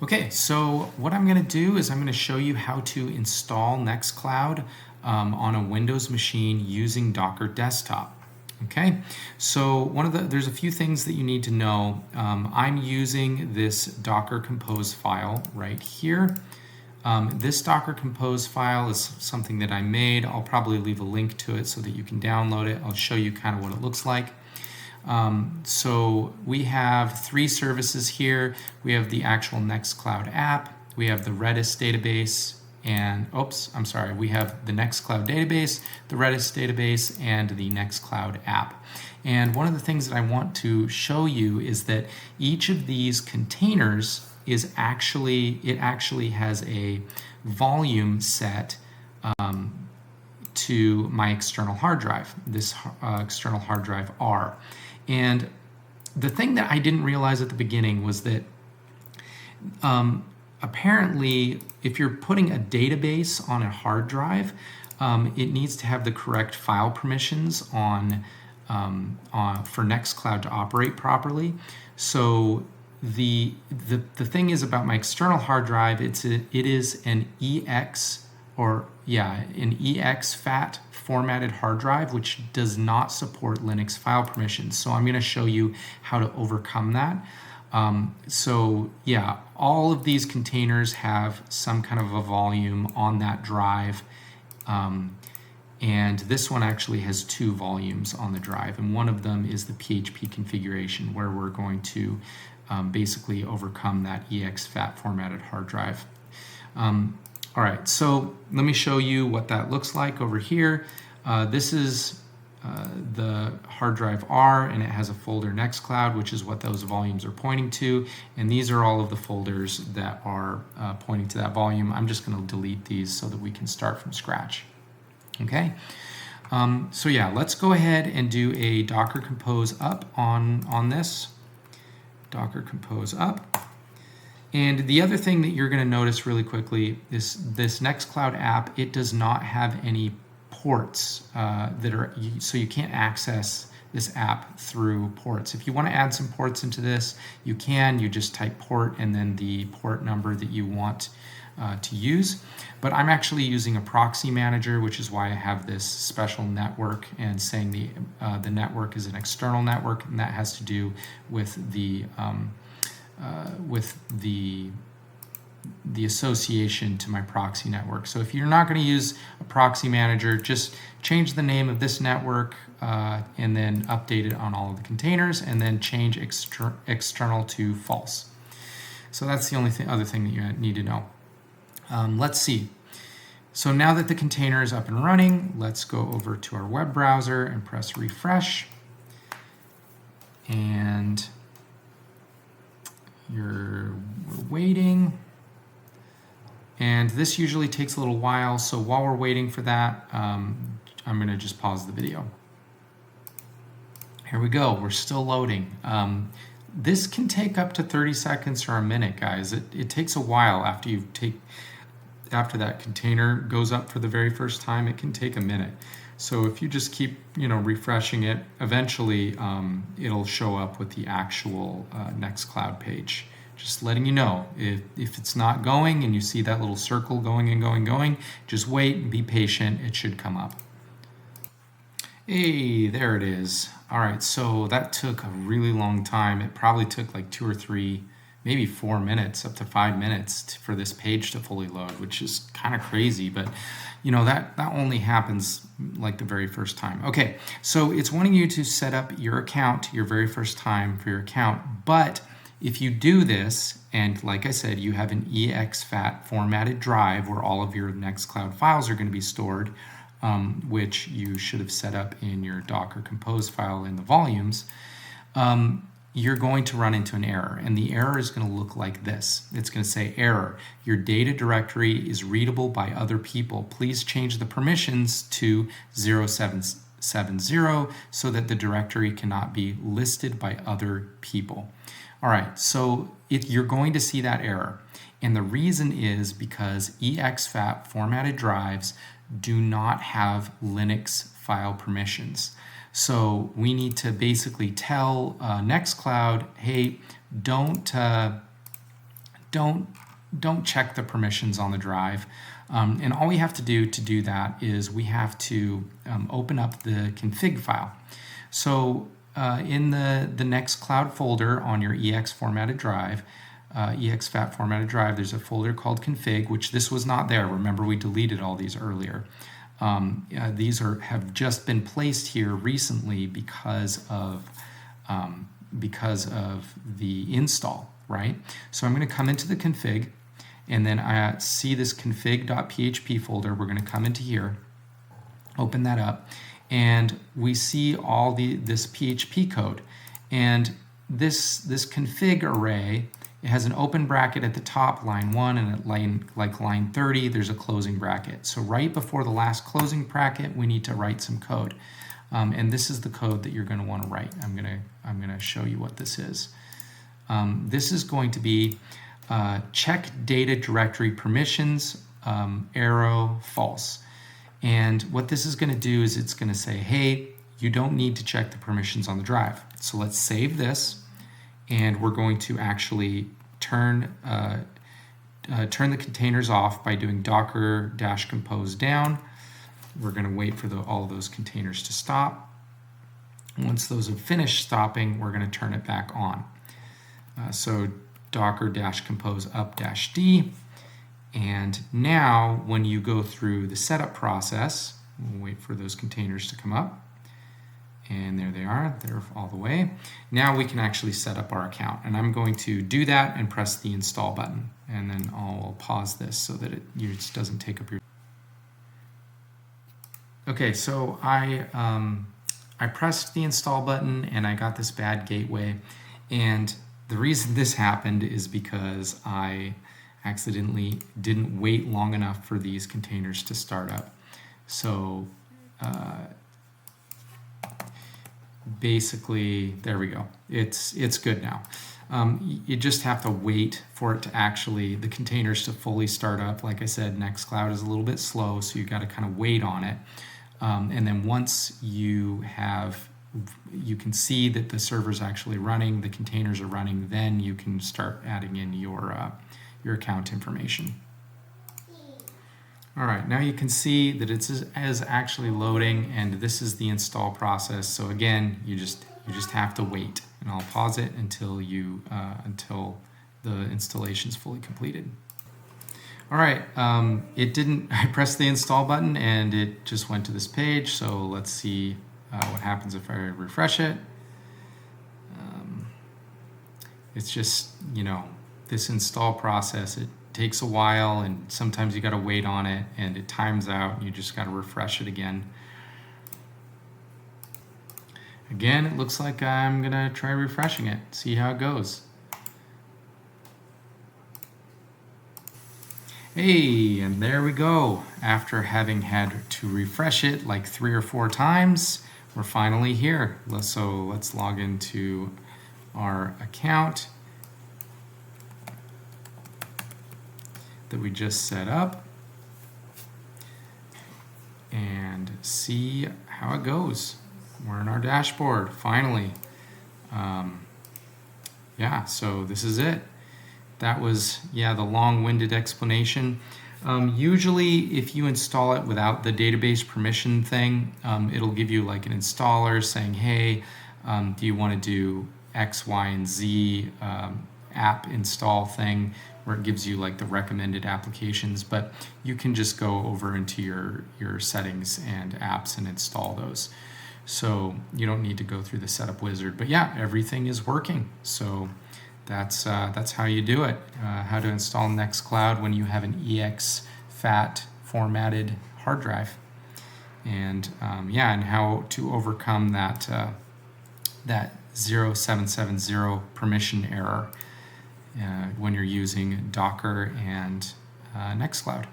Okay, so what I'm going to do is I'm going to show you how to install nextcloud on a Windows machine using Docker Desktop. Okay, so there's a few things that you need to know. I'm using this Docker Compose file right here. This Docker Compose file is something that I made. I'll probably leave a link to it so that you can download it. I'll show you kind of what it looks like. So we have three services here. We have the actual nextcloud app, we have the Redis database, and we have the nextcloud database, the Redis database, and the nextcloud app. And one of the things that I want to show you is that each of these containers is actually has a volume set to my external hard drive, this external hard drive R. And the thing that I didn't realize at the beginning was that apparently if you're putting a database on a hard drive, it needs to have the correct file permissions for nextcloud to operate properly. So the thing is about my external hard drive, it is an EXFAT formatted hard drive, which does not support Linux file permissions. So I'm going to show you how to overcome that. All of these containers have some kind of a volume on that drive. And this one actually has two volumes on the drive, and one of them is the PHP configuration, where we're going to basically overcome that EXFAT formatted hard drive. All right, so let me show you what that looks like over here. This is the hard drive R, and it has a folder nextcloud, which is what those volumes are pointing to. And these are all of the folders that are pointing to that volume. I'm just going to delete these so that we can start from scratch. Okay, let's go ahead and do a Docker Compose up on this. Docker Compose up. And the other thing that you're going to notice really quickly is this nextcloud app, it does not have any ports so you can't access this app through ports. If you want to add some ports into this, you can. You just type port and then the port number that you want to use. But I'm actually using a proxy manager, which is why I have this special network and saying the network is an external network, and that has to do with the association to my proxy network. So if you're not going to use a proxy manager, just change the name of this network and then update it on all of the containers, and then change external to false. So that's the only other thing that you need to know. Let's see. So now that the container is up and running, let's go over to our web browser and press refresh. And we're waiting. And this usually takes a little while, so while we're waiting for that, I'm going to just pause the video. Here we go, we're still loading. This can take up to 30 seconds or a minute, guys. It takes a while after that container goes up for the very first time. It can take a minute. So if you just keep refreshing it, eventually it'll show up with the actual nextcloud page. Just letting you know, if it's not going and you see that little circle going and going, just wait and be patient. It should come up. Hey, there it is. All right, so that took a really long time. It probably took like 2 or 3, maybe 4 minutes, up to 5 minutes for this page to fully load, which is kind of crazy, but that only happens like the very first time. Okay, so it's wanting you to set up your account your very first time for your account, but if you do this, and like I said, you have an EXFAT formatted drive where all of your nextcloud files are going to be stored, which you should have set up in your Docker Compose file in the volumes, you're going to run into an error, and the error is going to look like this. It's going to say, error, your data directory is readable by other people. Please change the permissions to 0770 so that the directory cannot be listed by other people. All right, so you're going to see that error. And the reason is because EXFAT formatted drives do not have Linux file permissions. So we need to basically tell nextcloud, hey, don't don't check the permissions on the drive. And all we have to do that is we have to open up the config file. So in the nextcloud folder on your EX formatted drive, EXFAT formatted drive, there's a folder called config, which this was not there. Remember, we deleted all these earlier. These have just been placed here recently because of the install, right? So I'm going to come into the config, and then I see this config.php folder. We're going to come into here, open that up, and we see all this PHP code. And this config array, it has an open bracket at the top, line 1, and at line 30, there's a closing bracket. So right before the last closing bracket, we need to write some code. And this is the code that you're going to want to write. I'm going to show you what this is. This is going to be check data directory permissions, arrow false. And what this is going to do is it's going to say, hey, you don't need to check the permissions on the drive. So let's save this, and we're going to actually turn the containers off by doing docker-compose down. We're going to wait for all of those containers to stop. Once those have finished stopping, we're going to turn it back on. So docker-compose up-d. And now when you go through the setup process, we'll wait for those containers to come up. And there they are, they're all the way. Now we can actually set up our account. And I'm going to do that and press the install button. And then I'll pause this so that it just doesn't take up your... Okay, so I pressed the install button and I got this bad gateway. And the reason this happened is because I accidentally didn't wait long enough for these containers to start up. So basically, there we go. It's good now. You just have to wait for it to actually, the containers to fully start up. Like I said, nextcloud is a little bit slow, so you got to kind of wait on it. And then once you can see that the server's actually running, the containers are running, then you can start adding in your account information. All right, now you can see that it is actually loading, and this is the install process. So again, you just have to wait, and I'll pause it until until the installation is fully completed. All right, it didn't. I pressed the install button, and it just went to this page. So let's see what happens if I refresh it. It's just, this install process, it takes a while, and sometimes you got to wait on it, and it times out, and you just got to refresh it again. Again, it looks like I'm gonna try refreshing it, see how it goes. Hey, and there we go. After having had to refresh it like 3 or 4 times, we're finally here. So let's log into our account that we just set up and see how it goes. We're in our dashboard, finally. Yeah, so this is it. That was, the long-winded explanation. Usually, if you install it without the database permission thing, it'll give you like an installer saying, hey, do you want to do X, Y, and Z app install thing, where it gives you like the recommended applications, but you can just go over into your settings and apps and install those. So you don't need to go through the setup wizard, but yeah, everything is working. So that's how you do it. How to install nextcloud when you have an EXFAT formatted hard drive, and and how to overcome that 0770 permission error when you're using Docker and nextcloud.